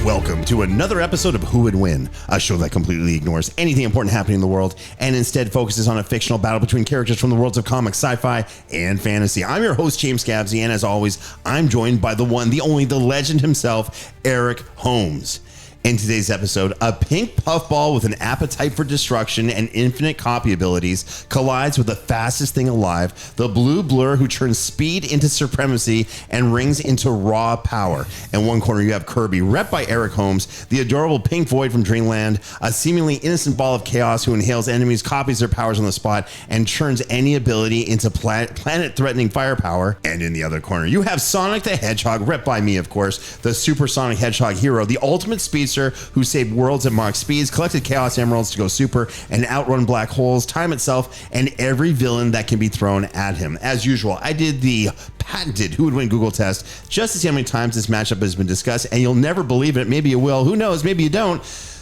Welcome to another episode of Who Would Win, a show that completely ignores anything important happening in the world and instead focuses on a fictional battle between characters from the worlds of comics, sci-fi, and fantasy. I'm your host, James Gavsie, and as always, I'm joined by the one, the only, the legend himself, Eric Holmes. In today's episode, a pink puffball with an appetite for destruction and infinite copy abilities collides with the fastest thing alive, the blue blur who turns speed into supremacy and rings into raw power. In one corner, you have Kirby, rep by Eric Holmes, the adorable pink void from Dreamland, a seemingly innocent ball of chaos who inhales enemies, copies their powers on the spot, and turns any ability into planet-threatening firepower. And in the other corner, you have Sonic the Hedgehog, rep by me, of course, the supersonic hedgehog hero, the ultimate speedster who saved worlds at Mach speeds, collected Chaos Emeralds to go super, and outrun black holes, time itself, and every villain that can be thrown at him. As usual, I did the patented Who Would Win Google test just to see how many times this matchup has been discussed, and you'll never believe it. Maybe you will. Who knows? Maybe you don't.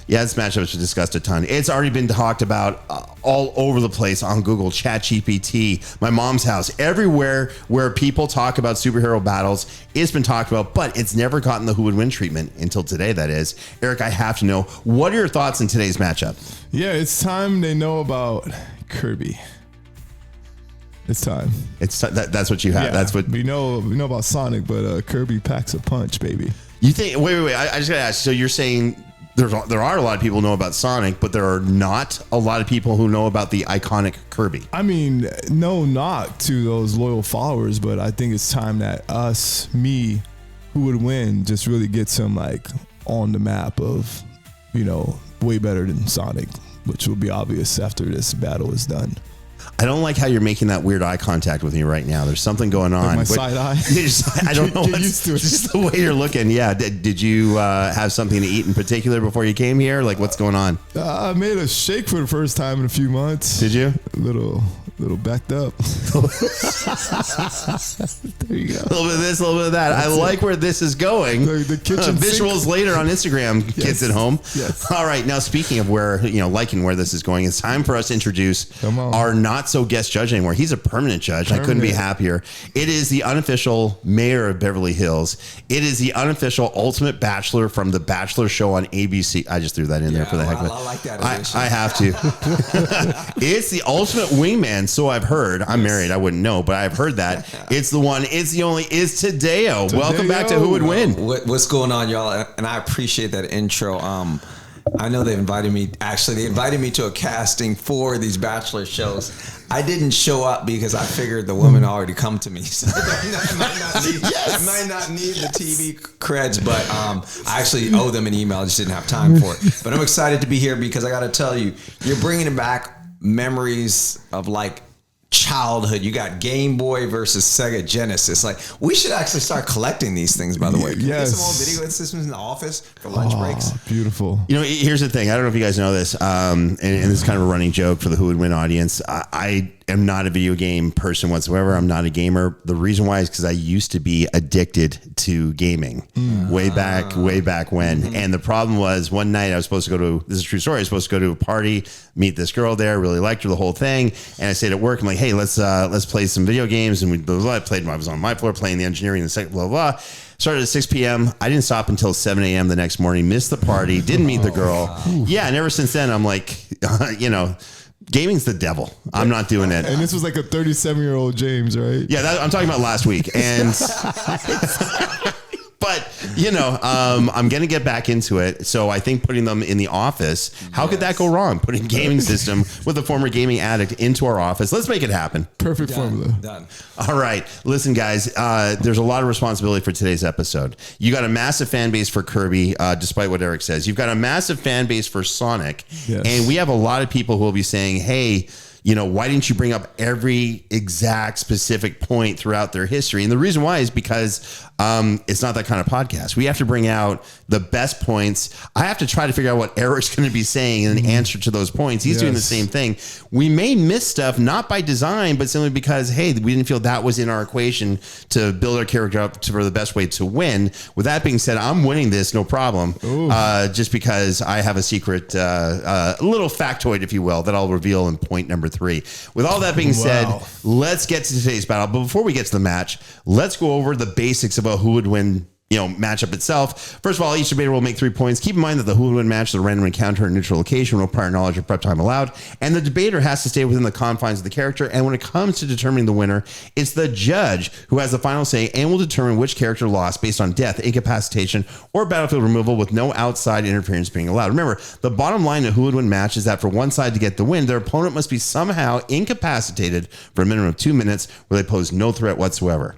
Yeah, this matchup has been discussed a ton. It's already been talked about all over the place on Google, ChatGPT, my mom's house, everywhere where people talk about superhero battles. It's been talked about, but it's never gotten the Who Would Win treatment until today, that is. Eric, I have to know, what are your thoughts in today's matchup? Yeah, it's time they know about Kirby. It's time. That's what you have. Yeah, that's what we know about Sonic, but Kirby packs a punch, baby. You think? Wait. I just gotta ask. So you're saying there are a lot of people who know about Sonic, but there are not a lot of people who know about the iconic Kirby. I mean, no knock to those loyal followers, but I think it's time that Who Would Win, just really gets him like on the map of, way better than Sonic, which will be obvious after this battle is done. I don't like how you're making that weird eye contact with me right now. There's something going on. Like my side eye? I don't know. Get used to it. Just the way you're looking. Yeah. Did you have something to eat in particular before you came here? Like, what's going on? I made a shake for the first time in a few months. Did you? A little backed up. There you go. A little bit of this, a little bit of that. That's I like where this is going. The kitchen visuals sink. Later on Instagram, Yes. Kids at home. Yes. All right. Now, speaking of where, liking where this is going, it's time for us to introduce our not so guest judge anymore. He's a permanent judge. I couldn't be happier. It is the unofficial mayor of Beverly Hills. It is the unofficial ultimate bachelor from the Bachelor show on ABC. I just threw that in there for the heck of it. I like that. I have to. It's the ultimate wingman. So I've heard. I'm married. I wouldn't know, but I've heard that. It's the one. It's the only. It's Tadeo. Welcome back to Who Would Win. What's going on, y'all? And I appreciate that intro. I know they invited me. Actually, they invited me to a casting for these Bachelor shows. I didn't show up because I figured the women already come to me. So I might not need the TV creds, but I actually owe them an email. I just didn't have time for it. But I'm excited to be here because I got to tell you, you're bringing back memories of like childhood. You got Game Boy versus Sega Genesis. Like, we should actually start collecting these things, by the way. Can we get some old video systems in the office for lunch breaks? Beautiful. Here's the thing. I don't know if you guys know this, and this is kind of a running joke for the Who Would Win audience. I am not a video game person whatsoever. I'm not a gamer. The reason why is because I used to be addicted to gaming way back when. Mm-hmm. And the problem was one night I was supposed to go to, this is a true story, I was supposed to go to a party, meet this girl there, really liked her, the whole thing. And I stayed at work. I'm like, hey, let's play some video games. And I was on my floor playing the engineering and the second, blah, blah. Started at 6 p.m. I didn't stop until 7 a.m. the next morning, missed the party, didn't meet the girl. Wow. Yeah. And ever since then, I'm like, gaming's the devil. I'm not doing it. And this was like a 37-year-old James, right? Yeah, I'm talking about last week. And but I'm going to get back into it. So I think putting them in the office, how could that go wrong? Putting a gaming system with a former gaming addict into our office. Let's make it happen. Perfect formula. Done. All right. Listen, guys, there's a lot of responsibility for today's episode. You got a massive fan base for Kirby, despite what Eric says. You've got a massive fan base for Sonic. Yes. And we have a lot of people who will be saying, hey, why didn't you bring up every exact specific point throughout their history? And the reason why is because it's not that kind of podcast. We have to bring out the best points. I have to try to figure out what Eric's going to be saying in answer to those points. He's doing the same thing. We may miss stuff, not by design, but simply because, hey, we didn't feel that was in our equation to build our character up for the best way to win. With that being said, I'm winning this, no problem. Just because I have a secret, little factoid, if you will, that I'll reveal in point number 3. With all that being said, let's get to today's battle. But before we get to the match, let's go over the basics of a Who Would Win matchup itself. First of all, each debater will make 3 points. Keep in mind that the who would win match is a random encounter in a neutral location, no prior knowledge or prep time allowed, and the debater has to stay within the confines of the character. And when it comes to determining the winner, it's the judge who has the final say and will determine which character lost based on death, incapacitation, or battlefield removal, with no outside interference being allowed. Remember, the bottom line of who would win match is that for one side to get the win, their opponent must be somehow incapacitated for a minimum of 2 minutes where they pose no threat whatsoever.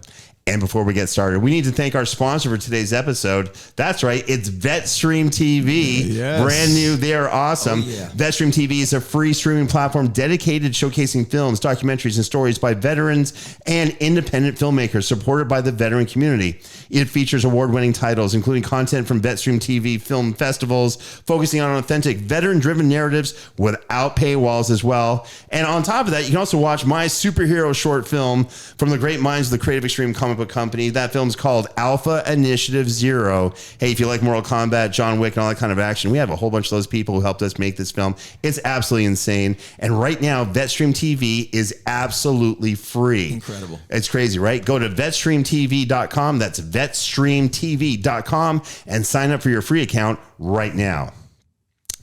And before we get started, we need to thank our sponsor for today's episode. That's right. It's VetStream TV. Yes. Brand new. They are awesome. Oh, yeah. VetStream TV is a free streaming platform dedicated to showcasing films, documentaries, and stories by veterans and independent filmmakers supported by the veteran community. It features award-winning titles, including content from VetStream TV film festivals, focusing on authentic veteran-driven narratives without paywalls as well. And on top of that, you can also watch my superhero short film from the great minds of the Creative Extreme comic book company. That film's called Alpha Initiative Zero. Hey, if you like Mortal Kombat, John Wick, and all that kind of action, we have a whole bunch of those people who helped us make this film. It's absolutely insane. And right now, VetStream TV is absolutely free. Incredible. It's crazy, right? Go to vetstreamtv.com. That's vetstreamtv.com and sign up for your free account right now.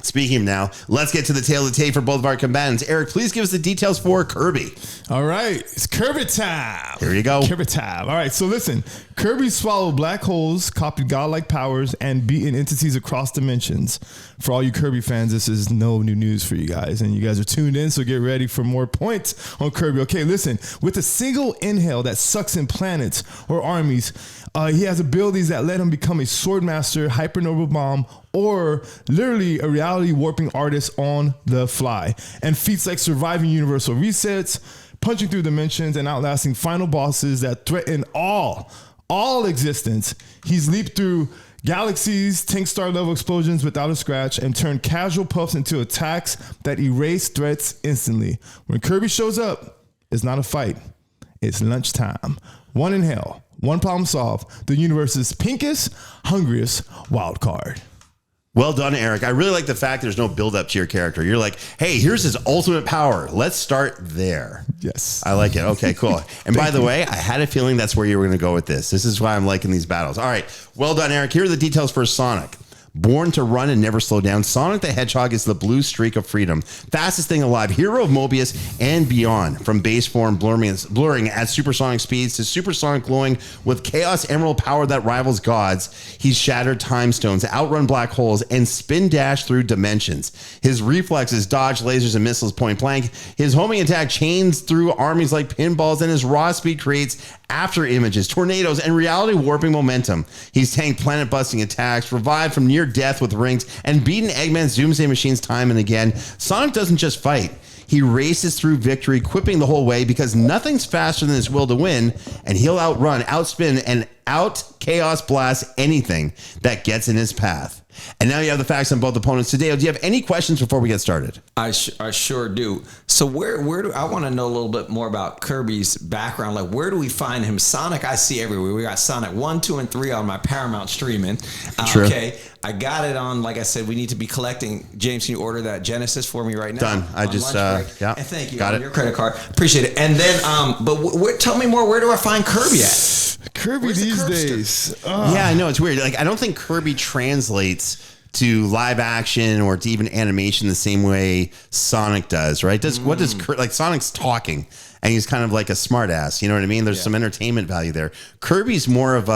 Speaking of now, let's get to the tail of the tape for both of our combatants. Eric, please give us the details for Kirby. All right, it's Kirby time. Here you go. Kirby time. All right, so listen. Kirby swallowed black holes, copied godlike powers, and beaten entities across dimensions. For all you Kirby fans, this is no new news for you guys, and you guys are tuned in, so get ready for more points on Kirby. Okay, listen. With a single inhale that sucks in planets or armies, he has abilities that let him become a swordmaster, hypernova bomb, or literally a reality warping artist on the fly. And feats like surviving universal resets, punching through dimensions, and outlasting final bosses that threaten all existence. He's leaped through galaxies, tank star level explosions without a scratch, and turned casual puffs into attacks that erase threats instantly. When Kirby shows up, it's not a fight. It's lunchtime. One inhale, one problem solved. The universe's pinkest, hungriest wildcard. Well done, Eric. I really like the fact there's no build up to your character. You're like, hey, here's his ultimate power. Let's start there. Yes. I like it. Okay, cool. And by the way, I had a feeling that's where you were going to go with this. This is why I'm liking these battles. All right. Well done, Eric. Here are the details for Sonic. Born to run and never slow down, Sonic the Hedgehog is the blue streak of freedom. Fastest thing alive, hero of Mobius and beyond. From base form blurring at supersonic speeds to supersonic glowing with chaos emerald power that rivals gods, he's shattered time stones, outrun black holes, and spin dash through dimensions. His reflexes dodge lasers and missiles point blank. His homing attack chains through armies like pinballs, and his raw speed creates after images, tornadoes, and reality warping momentum. He's tanked planet busting attacks, revived from near death with rings, and beaten Eggman's doomsday machines time and again. Sonic doesn't just fight. He races through victory, quipping the whole way because nothing's faster than his will to win, and he'll outrun, outspin, and out chaos blast anything that gets in his path. And now you have the facts on both opponents today. Do you have any questions before we get started? I sure do. So where do I want to know a little bit more about Kirby's background? Like, where do we find him? Sonic, I see everywhere. We got Sonic 1, 2, and 3 on my Paramount streaming. True. Okay, I got it on. Like I said, we need to be collecting. James, can you order that Genesis for me right now? Done. I just yeah. And thank you. Got it. Your credit card. Appreciate it. And then, but tell me more. Where do I find Kirby at? Kirby Where's the these Kirbyster? days. Yeah, I know. It's weird. Like, I don't think Kirby translates to live action or to even animation the same way Sonic does, right? What does like Sonic's talking and he's kind of like a smart ass, you know what I mean? There's some entertainment value there. Kirby's more of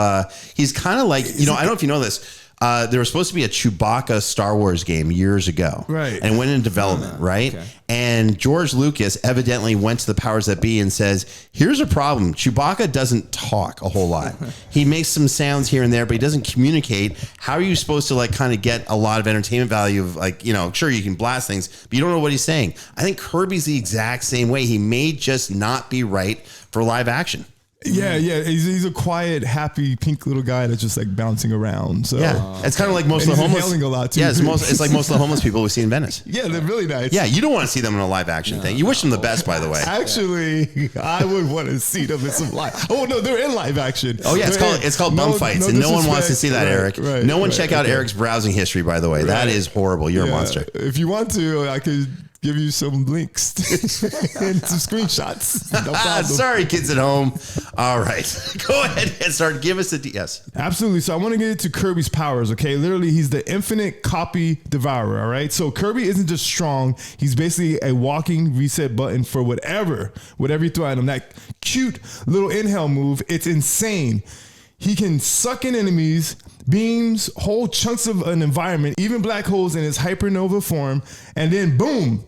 he's kind of like, I don't know if you know this. There was supposed to be a Chewbacca Star Wars game years ago. Right. And went in development, right? Okay. And George Lucas evidently went to the powers that be and says, here's a problem. Chewbacca doesn't talk a whole lot. He makes some sounds here and there, but he doesn't communicate. How are you supposed to like kind of get a lot of entertainment value of like, sure, you can blast things, but you don't know what he's saying. I think Kirby's the exact same way. He may just not be right for live action. Yeah. He's a quiet, happy, pink little guy that's just like bouncing around. So yeah, it's kind of like most of the homeless. Inhaling a lot too. Yeah, it's like most of the homeless people we see in Venice. Yeah, they're really nice. Yeah, you don't want to see them in a live action thing. You wish them the best, by the way. Actually, I would want to see them in some live. Oh no, they're in live action. Oh yeah, it's called bum fights, and no one wants to see that, Eric. No one check out Eric's browsing history, by the way. That is horrible. You're a monster. If you want to, I could give you some links and some screenshots. No problem. Sorry, kids at home. All right. Go ahead and start. Give us a yes. Absolutely. So I want to get into Kirby's powers, okay? Literally, he's the infinite copy devourer, all right? So Kirby isn't just strong. He's basically a walking reset button for whatever you throw at him. That cute little inhale move, it's insane. He can suck in enemies, beams, whole chunks of an environment, even black holes in his hypernova form, and then boom,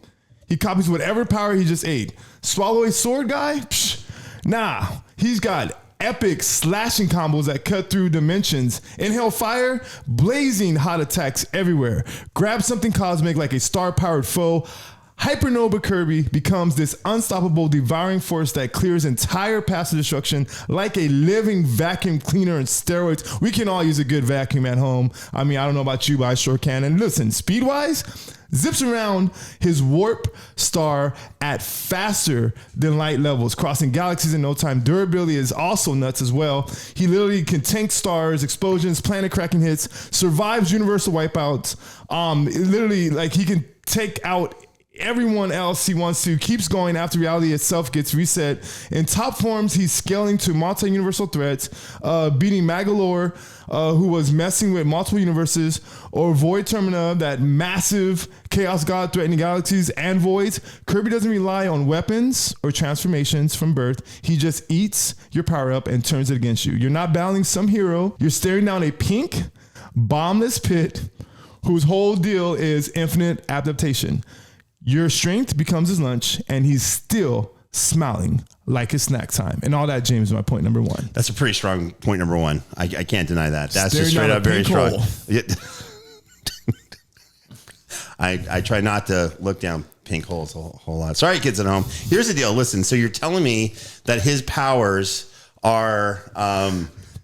he copies whatever power he just ate. Swallow a sword guy? Psh, nah, he's got epic slashing combos that cut through dimensions. Inhale fire, blazing hot attacks everywhere. Grab something cosmic like a star-powered foe. Hypernova Kirby becomes this unstoppable devouring force that clears entire paths of destruction like a living vacuum cleaner on steroids. We can all use a good vacuum at home. I mean, I don't know about you, but I sure can. And listen, speed-wise, zips around his warp star at faster than light levels, crossing galaxies in no time. Durability is also nuts as well. He literally can tank stars, explosions, planet-cracking hits, survives universal wipeouts. Literally, like, he can take out everyone else he wants to, keeps going after reality itself gets reset. In top forms, he's scaling to multi-universal threats, beating Magalore, who was messing with multiple universes, or Void Termina, that massive chaos god threatening galaxies and voids. Kirby doesn't rely on weapons or transformations from birth. He just eats your power up and turns it against you. You're not battling some hero. You're staring down a pink, bombless pit whose whole deal is infinite adaptation. Your strength becomes his lunch, and he's still smiling like it's snack time. And all that, James, is my point number one. That's a pretty strong point number one. I can't deny that. That's Staring just straight down up a very pink strong. I try not to look down pink holes a whole lot. Sorry, kids at home. Here's the deal. Listen, so you're telling me that his powers are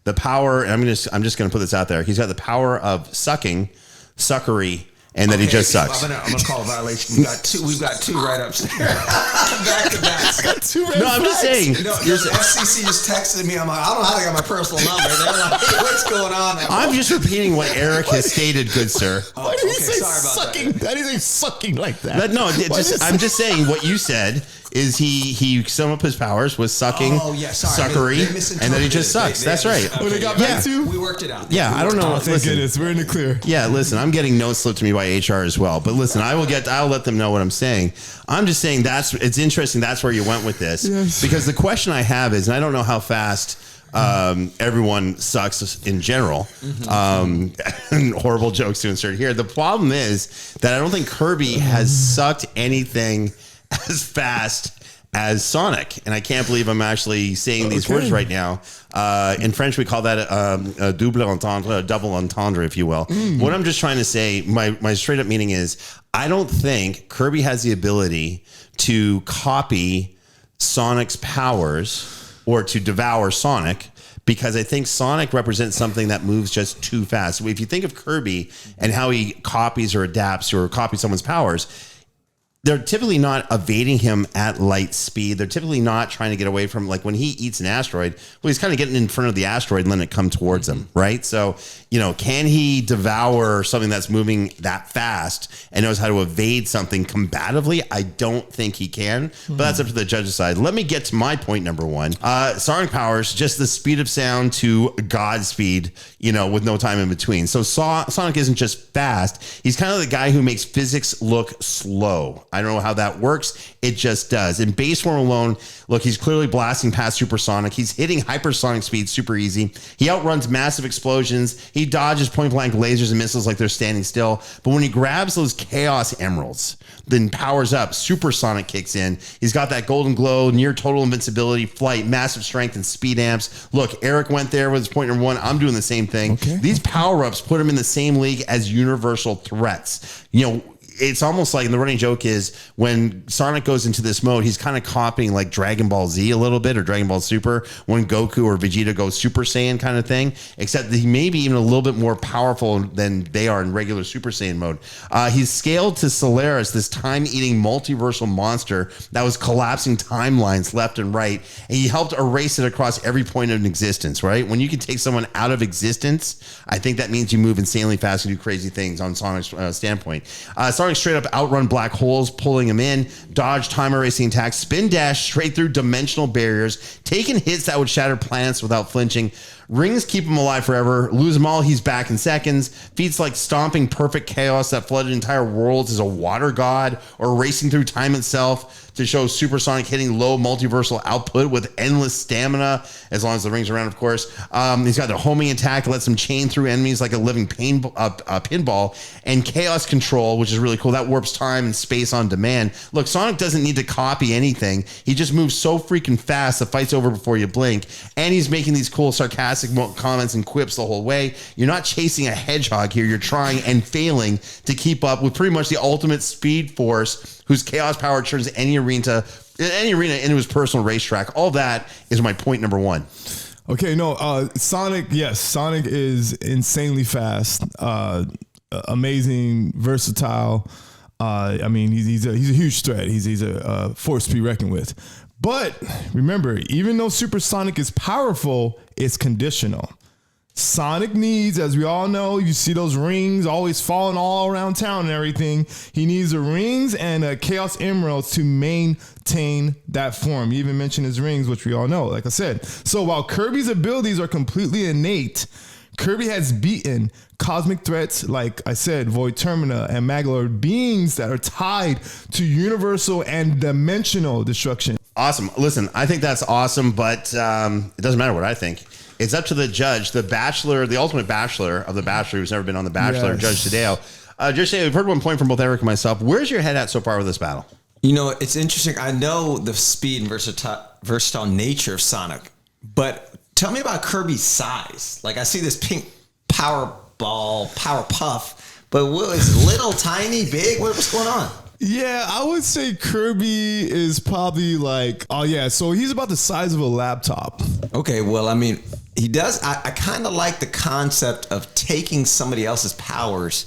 the power, and I'm just going to put this out there. He's got the power of sucking, suckery, and that he just sucks. I'm gonna call a violation. We've got two write-ups there. Back to back. I got two red No, I'm just saying. You know, the FCC just texted me. I'm like, I don't know how they got my personal number. They're like, hey, what's going on? I'm just repeating what Eric has stated, good sir. Why did he say sorry about sucking? that. That is sucking like that. I'm just saying what you said is he sum up his powers with sucking, suckery, and then he just sucks. That's right. When they got back to you? We worked it out. Yeah, I don't know. Thank goodness, we're in the clear. Yeah, listen, I'm getting notes slipped to me by HR as well. But listen, I'll let them know what I'm saying. I'm just saying it's interesting. That's where you went with this. Yes. Because the question I have is, and I don't know how fast everyone sucks in general. And horrible jokes to insert here. The problem is that I don't think Kirby has sucked anything as fast as Sonic, and I can't believe I'm actually saying these words right now. In French, we call that a double entendre, a double entendre, if you will. What I'm just trying to say, my straight up meaning is, I don't think Kirby has the ability to copy Sonic's powers or to devour Sonic, because I think Sonic represents something that moves just too fast. If you think of Kirby and how he copies or adapts or copies someone's powers, they're typically not evading him at light speed. They're typically not trying to get away from, like when he eats an asteroid, well, he's kind of getting in front of the asteroid and letting it come towards him, right? So, can he devour something that's moving that fast and knows how to evade something combatively? I don't think he can, but that's up to the judge's side. Let me get to my point number one. Sonic powers, just the speed of sound to God speed, with no time in between. So Sonic isn't just fast. He's kind of the guy who makes physics look slow. I don't know how that works. It just does. In base form alone, look, he's clearly blasting past supersonic. He's hitting hypersonic speed super easy. He outruns massive explosions. He dodges point blank lasers and missiles like they're standing still. But when he grabs those chaos emeralds, then powers up, supersonic kicks in. He's got that golden glow, near total invincibility, flight, massive strength, and speed amps. Look, Eric went there with his point number one. I'm doing the same thing. Okay. These power-ups put him in the same league as universal threats. It's almost like, and the running joke is, when Sonic goes into this mode, he's kind of copying like Dragon Ball Z a little bit, or Dragon Ball Super, when Goku or Vegeta go Super Saiyan kind of thing, except that he may be even a little bit more powerful than they are in regular Super Saiyan mode. He's scaled to Solaris, this time-eating multiversal monster that was collapsing timelines left and right, and he helped erase it across every point of existence, right? When you can take someone out of existence, I think that means you move insanely fast and do crazy things on Sonic's standpoint. Sonic Sonic straight up outrun black holes, pulling him in, dodge time erasing attacks, spin dash straight through dimensional barriers, taking hits that would shatter planets without flinching. Rings keep him alive forever. Lose them all, he's back in seconds. Feats like stomping perfect chaos that flooded entire worlds as a water god, or racing through time itself to show Supersonic hitting low multiversal output with endless stamina, as long as the rings are around, of course. He's got the homing attack, lets him chain through enemies like a living pinball, and chaos control, which is really cool. That warps time and space on demand. Look, Sonic doesn't need to copy anything. He just moves so freaking fast, the fight's over before you blink, and he's making these cool sarcastic comments and quips the whole way. You're not chasing a hedgehog here. You're trying and failing to keep up with pretty much the ultimate speed force, whose chaos power turns any arena into his personal racetrack. All that is my point number one. Okay, no, Sonic, yes, Sonic is insanely fast, amazing, versatile. I mean, he's a huge threat. He's a force to be reckoned with. But remember, even though Supersonic is powerful, it's conditional. Sonic needs, as we all know, you see those rings always falling all around town and everything. He needs the rings and Chaos Emeralds to maintain that form. You even mentioned his rings, which we all know, like I said. So while Kirby's abilities are completely innate, Kirby has beaten cosmic threats, like I said, Void Termina and Maglord, beings that are tied to universal and dimensional destruction. Awesome. Listen, I think that's awesome, but it doesn't matter what I think. It's up to the judge, the bachelor, the ultimate bachelor of the Bachelor who's never been on the Bachelor, yes. Judge Tadeo. Judge Tadeo, we've heard one point from both Eric and myself. Where's your head at so far with this battle? You know, it's interesting. I know the speed and versatile nature of Sonic, but tell me about Kirby's size. Like, I see this pink power ball, power puff, but what is little, tiny, big? What's going on? Yeah, I would say Kirby is probably like, oh yeah, so he's about the size of a laptop. Okay, well, I mean, he does. I kind of like the concept of taking somebody else's powers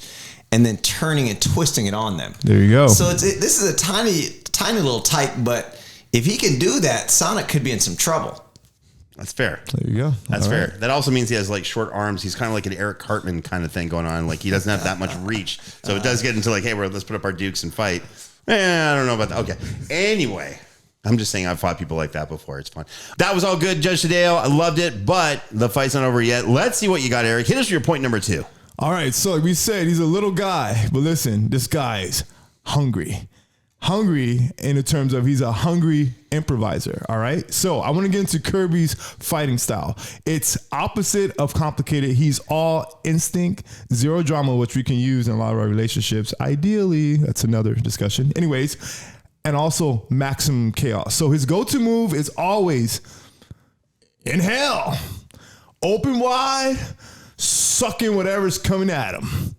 and then turning and twisting it on them. There you go. So this is a tiny little type, but if he can do that, Sonic could be in some trouble. That's fair. There you go. That's fair. That also means he has like short arms. He's kind of like an Eric Cartman kind of thing going on. Like he doesn't have that much reach. So it does get into like, hey, let's put up our dukes and fight. I don't know about that. Okay. Anyway, I'm just saying I've fought people like that before. It's fun. That was all good, Judge Tadeo. I loved it, but the fight's not over yet. Let's see what you got, Eric. Hit us with your point number 2. All right. So like we said, he's a little guy, but listen, this guy's hungry. Hungry in the terms of he's a hungry improviser. All right. So I want to get into Kirby's fighting style. It's opposite of complicated. He's all instinct, zero drama, which we can use in a lot of our relationships. Ideally, that's another discussion. Anyways, and also maximum chaos. So his go-to move is always inhale, open wide, suck in whatever's coming at him.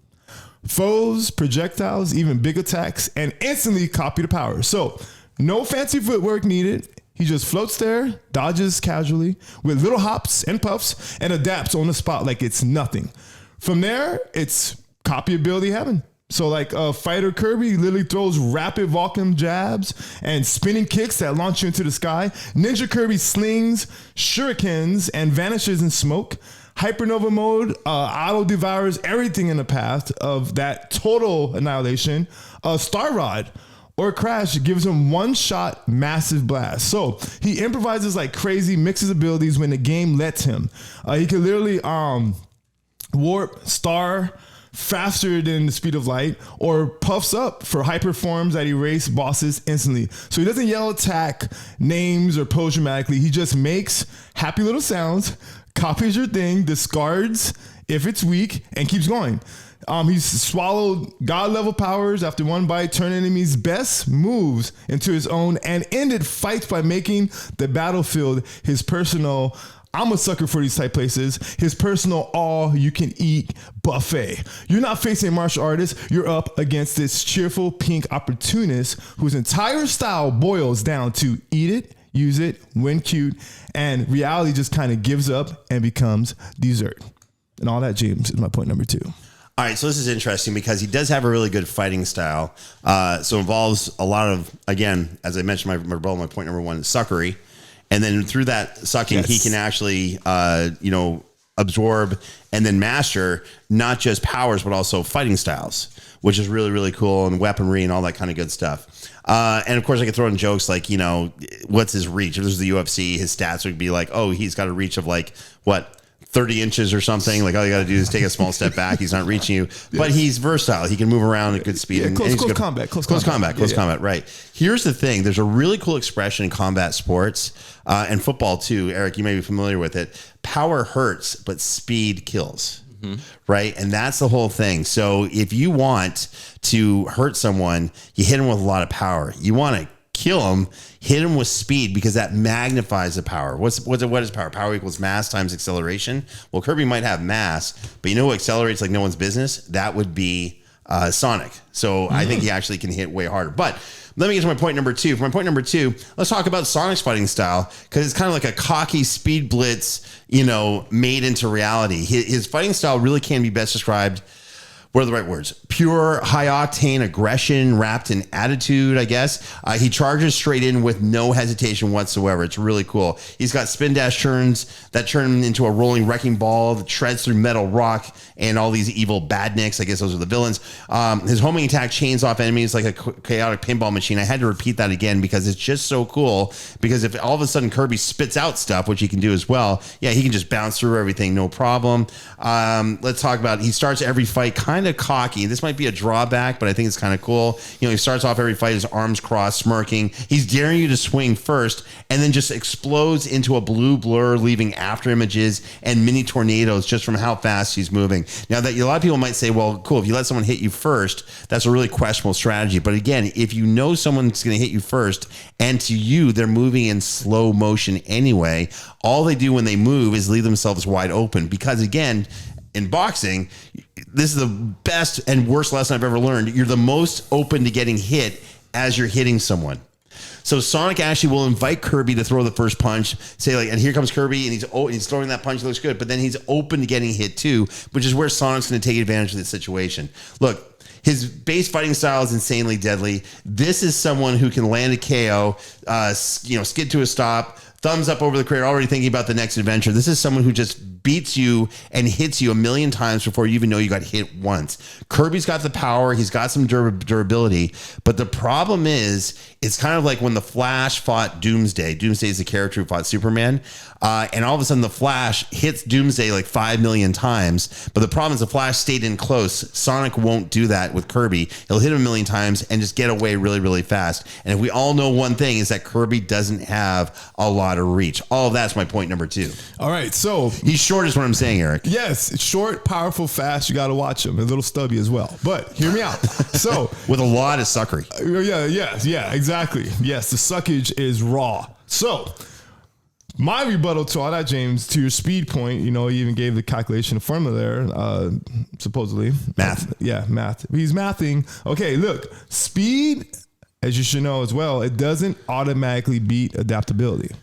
Foes, projectiles, even big attacks, and instantly copy the power. So no fancy footwork needed. He just floats there, dodges casually with little hops and puffs, and adapts on the spot like it's nothing. From there, it's copy ability heaven. So like fighter Kirby literally throws rapid Vulcan jabs and spinning kicks that launch you into the sky. Ninja Kirby slings shurikens and vanishes in smoke. Hypernova mode auto devours everything in the path of that total annihilation. Star Rod or Crash gives him one shot massive blast. So he improvises like crazy, mixes abilities when the game lets him. He can literally warp star faster than the speed of light, or puffs up for hyper forms that erase bosses instantly. So he doesn't yell attack names or pose dramatically. He just makes happy little sounds, copies your thing, discards if it's weak, and keeps going. He's swallowed god-level powers after one bite, turned enemies' best moves into his own, and ended fights by making the battlefield his personal, I'm a sucker for these type places, his personal all-you-can-eat buffet. You're not facing a martial artist, you're up against this cheerful pink opportunist whose entire style boils down to eat it, use it, win cute, and reality just kind of gives up and becomes dessert. And all that, James, is my point number 2. All right, so this is interesting because he does have a really good fighting style. So involves a lot of, again, as I mentioned, my point number 1 is suckery. And then through that sucking, he can actually, absorb, and then master not just powers, but also fighting styles, which is really, really cool, and weaponry and all that kind of good stuff. And of course, I could throw in jokes like, what's his reach? If this is the UFC, his stats would be like, oh, he's got a reach of 30 inches or something. Like all you got to do is take a small step back. He's not reaching you, but he's versatile. He can move around at good speed. Yeah, and close good, combat. Close combat. Right. Here's the thing. There's a really cool expression in combat sports and football too. Eric, you may be familiar with it. Power hurts, but speed kills. Right. And that's the whole thing. So if you want to hurt someone, you hit them with a lot of power. You want to kill them, hit them with speed, because that magnifies the power. What is power? Power equals mass times acceleration. Well, Kirby might have mass, but you know what accelerates like no one's business? That would be Sonic. So I think he actually can hit way harder. But let me get to my point number 2. For my point number 2, let's talk about Sonic's fighting style, because it's kind of like a cocky speed blitz, made into reality. His fighting style really can be best described. What are the right words? Pure, high-octane aggression wrapped in attitude, I guess. He charges straight in with no hesitation whatsoever. It's really cool. He's got spin dash turns that turn him into a rolling wrecking ball that shreds through metal rock and all these evil badniks. I guess those are the villains. His homing attack chains off enemies like a chaotic pinball machine. I had to repeat that again because it's just so cool. Because if all of a sudden Kirby spits out stuff, which he can do as well, he can just bounce through everything, no problem. Let's talk about, he starts every fight kind of cocky. This might be a drawback, but I think it's kind of cool. He starts off every fight, his arms crossed, smirking. He's daring you to swing first, and then just explodes into a blue blur, leaving after images and mini tornadoes just from how fast he's moving. Now, that a lot of people might say, well, cool, if you let someone hit you first, that's a really questionable strategy. But again, if you know someone's going to hit you first, and to you, they're moving in slow motion anyway, all they do when they move is leave themselves wide open. Because again, in boxing, this is the best and worst lesson I've ever learned. You're the most open to getting hit as you're hitting someone. So Sonic actually will invite Kirby to throw the first punch, say and here comes Kirby, and he's throwing that punch, looks good, but then he's open to getting hit too, which is where Sonic's going to take advantage of the situation. Look, his base fighting style is insanely deadly. This is someone who can land a KO, skid to a stop, thumbs up over the crate, already thinking about the next adventure. This is someone who just beats you and hits you a million times before you even know you got hit once. Kirby's got the power. He's got some durability. But the problem is, it's kind of like when the Flash fought Doomsday. Doomsday is the character who fought Superman. And all of a sudden, the Flash hits Doomsday like 5 million times. But the problem is the Flash stayed in close. Sonic won't do that with Kirby. He'll hit him a million times and just get away really, really fast. And if we all know one thing, is that Kirby doesn't have a lot of reach. All of that's my point number 2. All right, so he's short is what I'm saying, Eric. Yes, short, powerful, fast. You got to watch him. A little stubby as well. But hear me out. So with a lot of suckery. Yeah, exactly. Yes, the suckage is raw. So my rebuttal to all that, James, to your speed point, you even gave the calculation of formula there, supposedly. Math. Math. He's mathing. Okay, look, speed, as you should know as well, it doesn't automatically beat adaptability.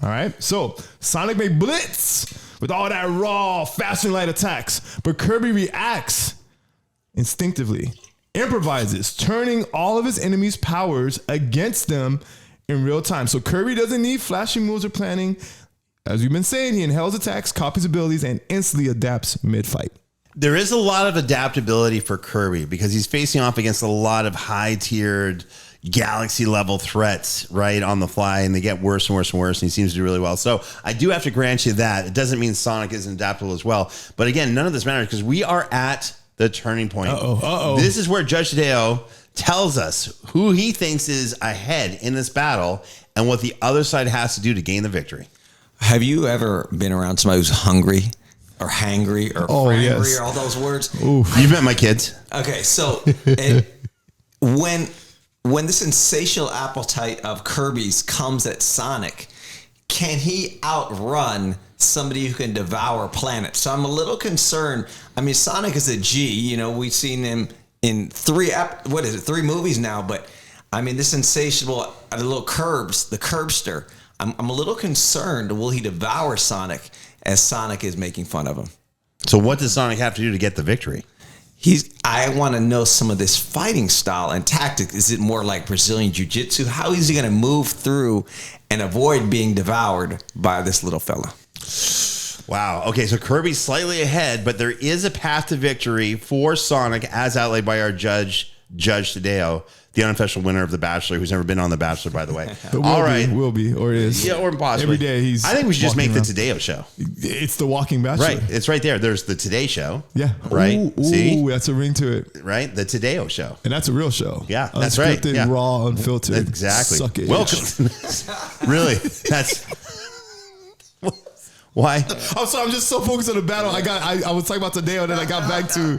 All right. So Sonic may blitz with all that raw, fast and light attacks, but Kirby reacts instinctively, improvises, turning all of his enemies' powers against them in real time. So Kirby doesn't need flashy moves or planning. As we've been saying, he inhales attacks, copies abilities, and instantly adapts mid-fight. There is a lot of adaptability for Kirby because he's facing off against a lot of high-tiered galaxy level threats right on the fly, and they get worse and worse and worse, and he seems to do really well. So I do have to grant you that. It doesn't mean Sonic isn't adaptable as well. But again, none of this matters because we are at the turning point. This is where Judge Tadeo tells us who he thinks is ahead in this battle and what the other side has to do to gain the victory. Have you ever been around somebody who's hungry or hangry or frangry yes. or all those words? Oof. You've met my kids. Okay, so when this insatiable appetite of Kirby's comes at Sonic, can he outrun somebody who can devour planets? So I'm a little concerned. I mean, Sonic is a G. We've seen him in 3 movies now. But I mean, this insatiable, the little Curbs, the Curbster. I'm a little concerned. Will he devour Sonic as Sonic is making fun of him? So what does Sonic have to do to get the victory? I want to know some of this fighting style and tactics. Is it more like Brazilian Jiu-Jitsu? How is he going to move through and avoid being devoured by this little fella? Wow. Okay, so Kirby's slightly ahead, but there is a path to victory for Sonic as outlaid by our Judge Tadeo, the unofficial winner of The Bachelor, who's never been on The Bachelor, by the way. All right. Will be, or is. Yeah, or possibly. Every day he's I think we should just make walking the Tadeo show. It's the Walking Bachelor. Right. It's right there. There's the Today Show. Yeah. Right. Ooh, See? that's a ring to it. Right? The Tadeo Show. And that's a real show. Yeah, that's right. Unscripted, Yeah. raw, unfiltered. Exactly. Suck it. Welcome. Really? That's... Why? I'm sorry. I'm just so focused on the battle. I was talking about Tadeo, and then I got back to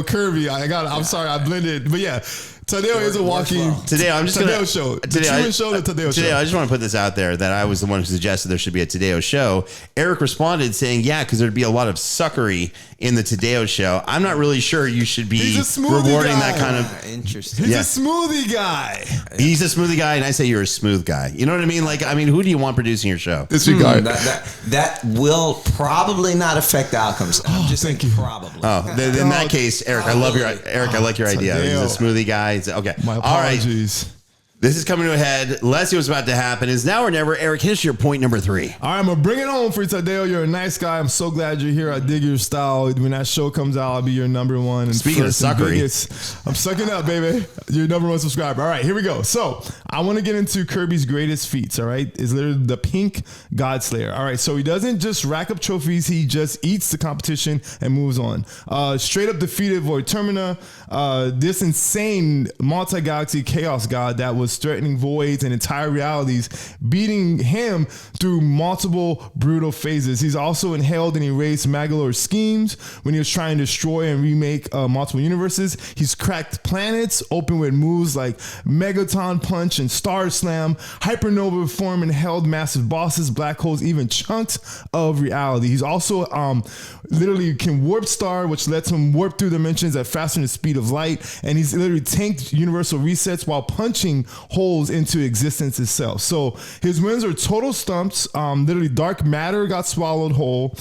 Kirby. I'm sorry. I blended. But yeah, Tadeo is a walking. Today, I'm just Tadeo gonna show. The today, Truman Show, the Tadeo today, Show. I just want to put this out there that I was the one who suggested there should be a Tadeo show. Eric responded saying, "Yeah, because there'd be a lot of suckery in the Tadeo show." I'm not really sure you should be rewarding guy. that kind of. Interesting. He's a smoothie guy. He's a smoothie guy, and I say you're a smooth guy. You know what I mean? Like, I mean, who do you want producing your show? Disregard. That will probably not affect outcomes. I'm just saying probably. Oh, in that case, Eric, I love your I like your idea. He's a smoothie guy. Okay, My all right. apologies. This is coming to a head. Let's see what's about to happen. Is now or never. Eric, here's your point number 3. All right, I'm going to bring it home for you, Tadeo. You're a nice guy. I'm so glad you're here. I dig your style. When that show comes out, I'll be your number one. And Speaking of suckery. I'm sucking up, baby. Your number one subscriber. All right, here we go. So I want to get into Kirby's greatest feats, all right? It's literally the pink God Slayer. All right, so he doesn't just rack up trophies. He just eats the competition and moves on. Straight up defeated Void Termina, this insane multi-galaxy chaos god that was threatening voids and entire realities, beating him through multiple brutal phases. He's also inhaled and erased Magalor's schemes when he was trying to destroy and remake multiple universes. He's cracked planets open with moves like Megaton Punch and Star Slam, Hypernova form, and held massive bosses, black holes, even chunks of reality. He's also literally can warp star, which lets him warp through dimensions at faster than the speed of light, and he's literally tanked universal resets while punching holes into existence itself. So his wins are total stumps. Literally dark matter got swallowed whole.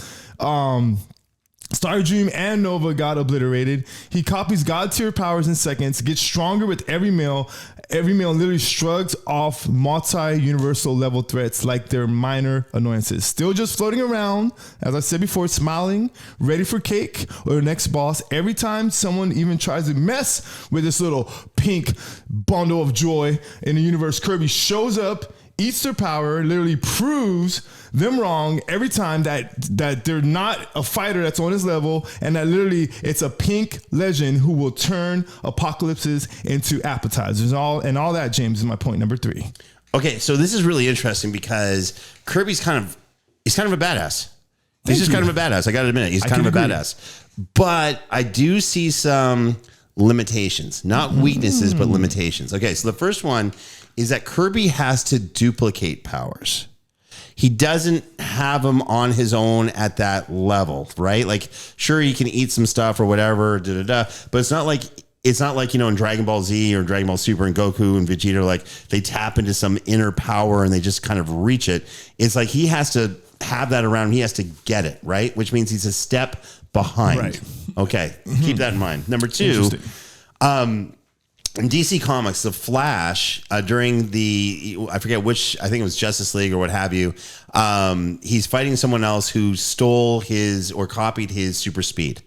Stardream and Nova got obliterated. He copies God tier powers in seconds, gets stronger with every meal. Every meal literally shrugs off multi-universal level threats like they're minor annoyances. Still just floating around, as I said before, smiling, ready for cake or the next boss. Every time someone even tries to mess with this little pink bundle of joy in the universe, Kirby shows up, eats their power, literally proves them wrong every time that they're not a fighter that's on his level, and that literally it's a pink legend who will turn apocalypses into appetizers. All that, James, is my point number 3. Okay, so this is really interesting because Kirby's kind of a badass. He's just kind of a badass. I got to admit it. He's kind of a badass. But I do see some limitations, not weaknesses, but limitations. Okay, so the first one is that Kirby has to duplicate powers. He doesn't have them on his own at that level, right? Like, sure, he can eat some stuff or whatever, but it's not like, in Dragon Ball Z or Dragon Ball Super and Goku and Vegeta, like they tap into some inner power and they just kind of reach it. It's like he has to have that around. He has to get it, right? Which means he's a step behind. Right. Okay, keep that in mind. Number 2, in DC Comics, The Flash, during I forget which, I think it was Justice League or what have you, he's fighting someone else who stole his or copied his super speed.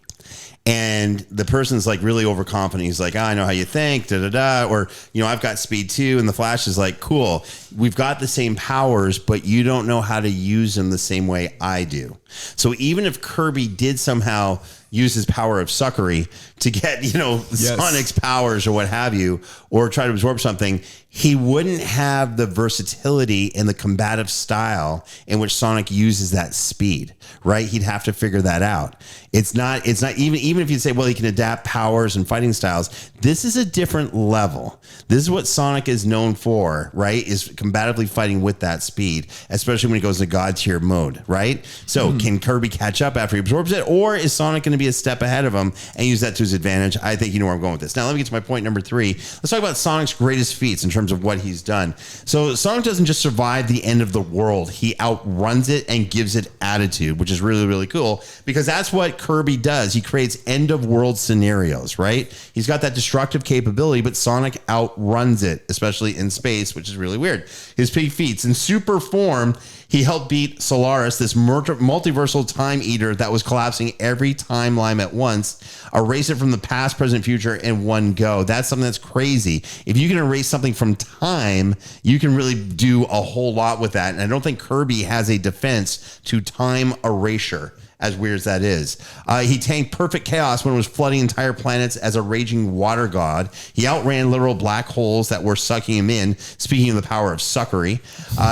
And the person's like really overconfident. He's like, I know how you think, or, I've got speed too. And the Flash is like, cool, we've got the same powers, but you don't know how to use them the same way I do. So even if Kirby did somehow use his power of suckery to get, Sonic's powers or what have you, or try to absorb something, he wouldn't have the versatility and the combative style in which Sonic uses that speed, right? He'd have to figure that out. It's not even if you say, well, he can adapt powers and fighting styles. This is a different level. This is what Sonic is known for, right? Is combatively fighting with that speed, especially when he goes to God tier mode, right? So can Kirby catch up after he absorbs it, or is Sonic going to be a step ahead of him and use that to his advantage? I think you know where I'm going with this. Now, let me get to my point number 3. Let's talk about Sonic's greatest feats in terms of what he's done. So Sonic doesn't just survive the end of the world. He outruns it and gives it attitude, which is really, really cool, because that's what Kirby does. He creates end of world scenarios, right? He's got that destructive capability, but Sonic outruns it, especially in space, which is really weird. His big feats in super form, He helped beat Solaris, this multiversal time eater that was collapsing every timeline at once, erase it from the past, present, future in one go. That's something that's crazy. If you can erase something from time, you can really do a whole lot with that. And I don't think Kirby has a defense to time erasure, as weird as that is. He tanked perfect chaos when it was flooding entire planets as a raging water god. He outran literal black holes that were sucking him in, speaking of the power of suckery,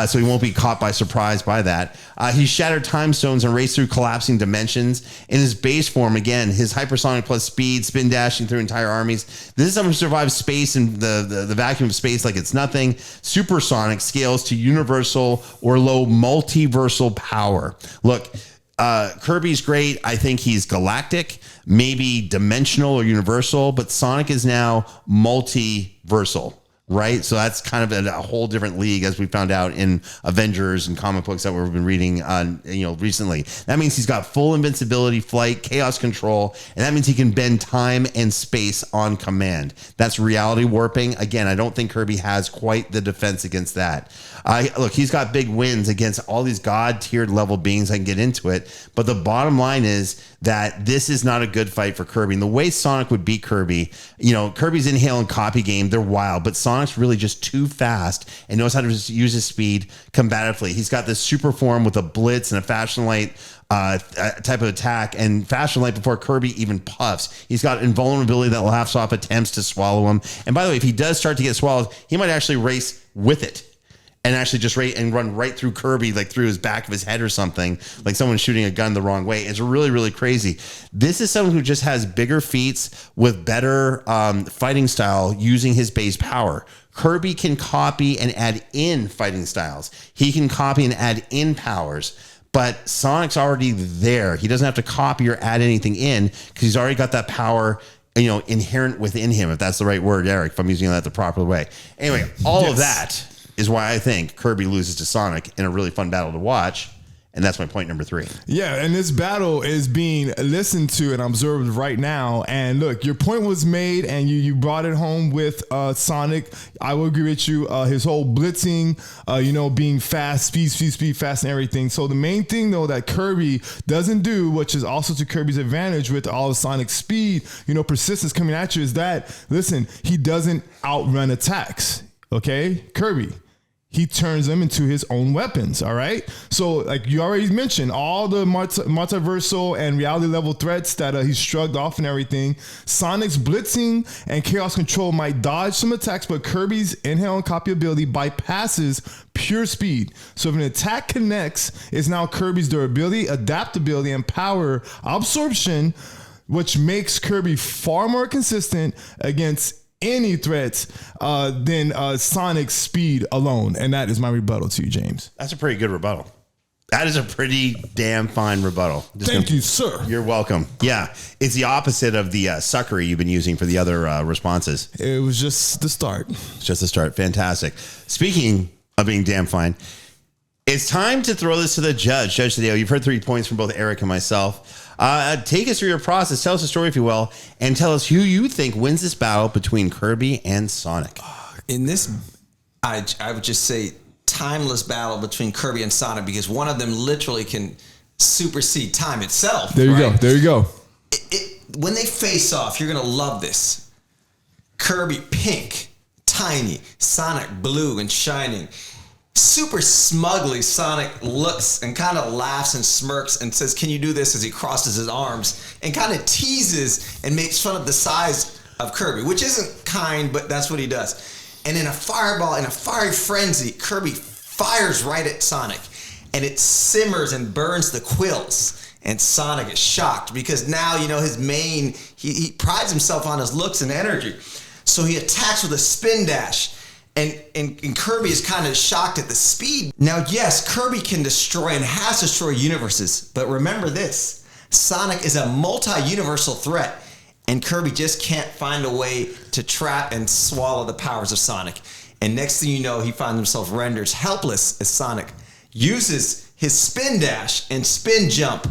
so he won't be caught by surprise by that. He shattered time stones and raced through collapsing dimensions. In his base form, again, his hypersonic plus speed, spin dashing through entire armies. This is someone who survives space and the vacuum of space like it's nothing. Supersonic scales to universal or low multiversal power. Look, Kirby's great. I think he's galactic, maybe dimensional or universal, but Sonic is now multiversal, right? So that's kind of a whole different league, as we found out in Avengers and comic books that we've been reading recently. That means he's got full invincibility, flight, chaos control, and that means he can bend time and space on command. That's reality warping. Again, I don't think Kirby has quite the defense against that. Look, he's got big wins against all these god-tiered level beings. I can get into it. But the bottom line is that this is not a good fight for Kirby. And the way Sonic would beat Kirby, Kirby's inhale and copy game, they're wild. But Sonic's really just too fast and knows how to use his speed combatively. He's got this super form with a blitz and a fashion light type of attack, and fashion light before Kirby even puffs. He's got invulnerability that laughs off attempts to swallow him. And by the way, if he does start to get swallowed, he might actually race with it and actually just run right through Kirby, like through his back of his head or something, like someone shooting a gun the wrong way. It's really, really crazy. This is someone who just has bigger feats with better fighting style using his base power. Kirby can copy and add in fighting styles. He can copy and add in powers. But Sonic's already there. He doesn't have to copy or add anything in because he's already got that power, inherent within him, if that's the right word, Eric, if I'm using that the proper way. Anyway, all of that is why I think Kirby loses to Sonic in a really fun battle to watch. And that's my point number 3. Yeah, and this battle is being listened to and observed right now. And look, your point was made, and you brought it home with Sonic. I will agree with you. His whole blitzing, being fast, speed, fast, and everything. So the main thing, though, that Kirby doesn't do, which is also to Kirby's advantage with all of Sonic's speed, persistence coming at you, is that, listen, he doesn't outrun attacks. Okay, Kirby. He turns them into his own weapons, all right? So, like you already mentioned, all the multiversal and reality level threats that he shrugged off and everything. Sonic's blitzing and chaos control might dodge some attacks, but Kirby's inhale and copy ability bypasses pure speed. So if an attack connects, it's now Kirby's durability, adaptability, and power absorption, which makes Kirby far more consistent against any threats than Sonic's speed alone. And that is my rebuttal to you, James. That's a pretty good rebuttal. That is a pretty damn fine rebuttal. Thank you, sir. You're welcome. Yeah, it's the opposite of the suckery you've been using for the other responses. It was just the start. It's just the start. Fantastic. Speaking of being damn fine, it's time to throw this to the judge. Judge Tadeo, you've heard 3 points from both Eric and myself. Take us through your process. Tell us a story, if you will, and tell us who you think wins this battle between Kirby and Sonic. In this, I would just say timeless battle between Kirby and Sonic, because one of them literally can supersede time itself. There you go. There you go. When they face off, you're going to love this. Kirby pink, tiny, Sonic blue and shining. Super smugly, Sonic looks and kind of laughs and smirks and says, "Can you do this?" as he crosses his arms and kind of teases and makes fun of the size of Kirby, which isn't kind, but that's what he does. And in a fireball, in a fiery frenzy, Kirby fires right at Sonic, and it simmers and burns the quills. And Sonic is shocked because now, his main, he prides himself on his looks and energy. So he attacks with a spin dash. And Kirby is kind of shocked at the speed. Now, yes, Kirby can destroy and has destroyed universes, but remember this: Sonic is a multi-universal threat, and Kirby just can't find a way to trap and swallow the powers of Sonic. And next thing you know, he finds himself rendered helpless as Sonic uses his spin dash and spin jump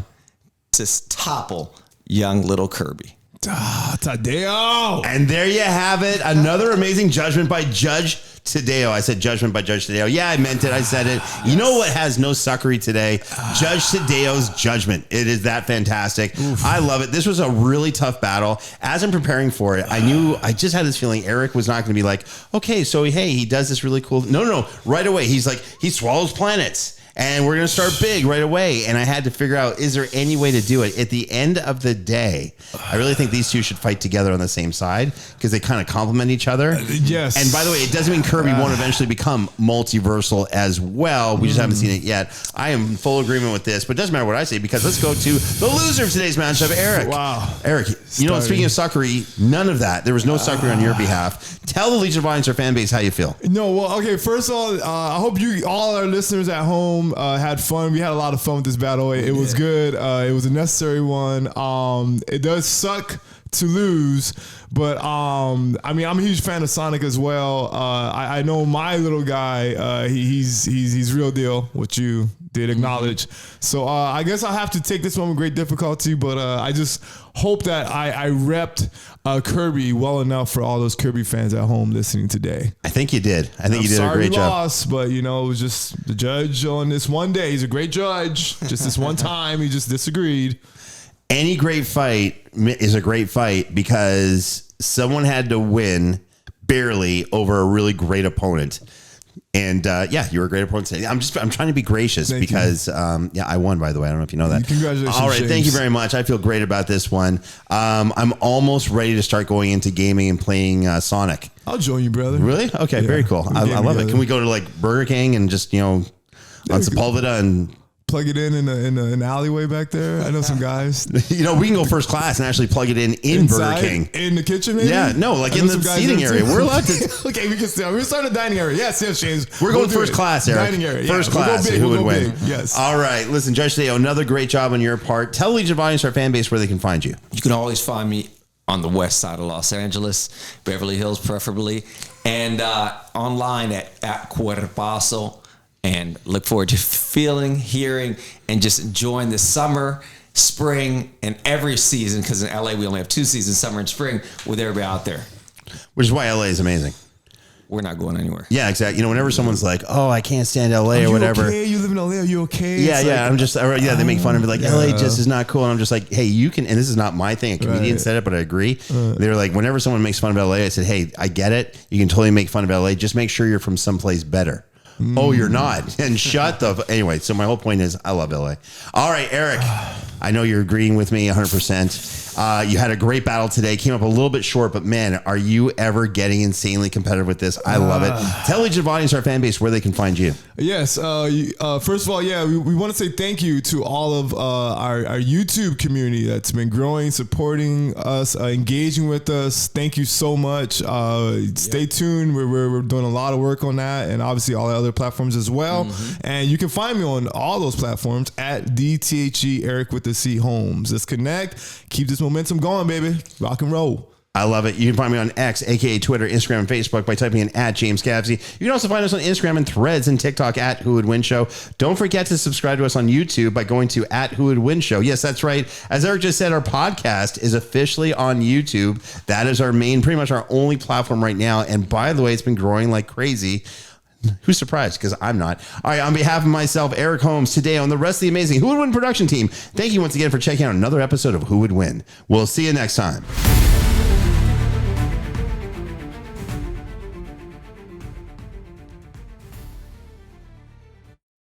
to topple young little Kirby. Tadeo. And there you have it. Another amazing judgment by Judge Tadeo. I said judgment by Judge Tadeo. Yeah, I meant it. I said it. You know what has no suckery today? Judge Tadeo's judgment. It is that fantastic. Oof. I love it. This was a really tough battle. As I'm preparing for it, I just had this feeling Eric was not going to be like, okay, so hey, he does this really cool. No. Right away, he's like, he swallows planets. And we're going to start big right away. And I had to figure out, is there any way to do it? At the end of the day, I really think these two should fight together on the same side because they kind of complement each other. Yes. And by the way, it doesn't mean Kirby won't eventually become multiversal as well. We just haven't seen it yet. I am in full agreement with this, but it doesn't matter what I say because let's go to the loser of today's matchup, Eric. Wow. Eric, you know, speaking of suckery, none of that. There was no suckery on your behalf. Tell the Legion of Audience or fan base how you feel. No, well, okay. First of all, I hope you, all our listeners at home, had fun. We had a lot of fun with this battle. It was good. It was a necessary one. It does suck to lose, but I mean, I'm a huge fan of Sonic as well. I know my little guy. He's real deal, which you did acknowledge. So I guess I'll have to take this one with great difficulty, but I just hope that I repped Kirby well enough for all those Kirby fans at home listening today. I think you did. I think you did a great job. Lost, but you know, it was just the judge on this one day. He's a great judge. Just this one time, he just disagreed. Any great fight is a great fight because someone had to win barely over a really great opponent. And yeah, you were a great opponent today. I'm trying to be gracious because I won, by the way. I don't know if you know that. Congratulations. All right, James. thank you very much. I feel great about this one. I'm almost ready to start going into gaming and playing Sonic. I'll join you, brother. Really? Okay, Yeah, very cool. I love it. Can we go to like Burger King and just on Sepulveda and plug it in an alleyway back there? I know some guys. we can go first class and actually plug it in Inside, Burger King. in the kitchen, maybe? Yeah, no, like in the seating area. We're allowed to. Okay, we can start. We're starting a dining area. Yes, James. We're going first class, Eric. Dining area. First class. Who would win? Big. Yes. All right. Listen, Judge Tadeo, another great job on your part. Tell Legion of Audience, our fan base, where they can find you. You can always find me on the west side of Los Angeles, Beverly Hills preferably, and online at Cuerpazo. And look forward to feeling, hearing, and just enjoying the summer, spring, and every season. Because in LA, we only have 2 seasons, summer and spring, with everybody out there. Which is why LA is amazing. We're not going anywhere. Yeah, exactly. Whenever someone's like, "Oh, I can't stand LA" or whatever. Okay? You live in LA? Are you okay? Yeah. I'm just. They make fun of it. Like LA just is not cool. And I'm just like, hey, you can. And this is not my thing. A comedian said it, but I agree. They're like, whenever someone makes fun of LA, I said, hey, I get it. You can totally make fun of LA. Just make sure you're from someplace better. Oh, you're not. And shut the... Anyway, so my whole point is I love LA. All right, Eric, I know you're agreeing with me 100%. You had a great battle today. Came up a little bit short, but man, are you ever getting insanely competitive with this? I love it. Tell Legion of Audience, our fan base, where they can find you. Yes. First of all, we want to say thank you to all of our YouTube community that's been growing, supporting us, engaging with us. Thank you so much. Stay tuned. We're doing a lot of work on that, and obviously all the other platforms as well. And you can find me on all those platforms at DTHE Eric with the C Holmes. Let's connect. Keep this momentum going, baby. Rock and roll. I love it. You can find me on X, aka Twitter, Instagram, and Facebook by typing in @James Gavsie. You can also find us on Instagram and Threads and TikTok @WhoWouldWinShow. Don't forget to subscribe to us on YouTube by going to @WhoWouldWinShow. Yes, that's right. As Eric just said, our podcast is officially on YouTube. That is our main, pretty much our only platform right now. And by the way, it's been growing like crazy. Who's surprised? Because I'm not. All right, on behalf of myself, Eric Holmes, today on the rest of the amazing Who Would Win production team, thank you once again for checking out another episode of Who Would Win. We'll see you next time.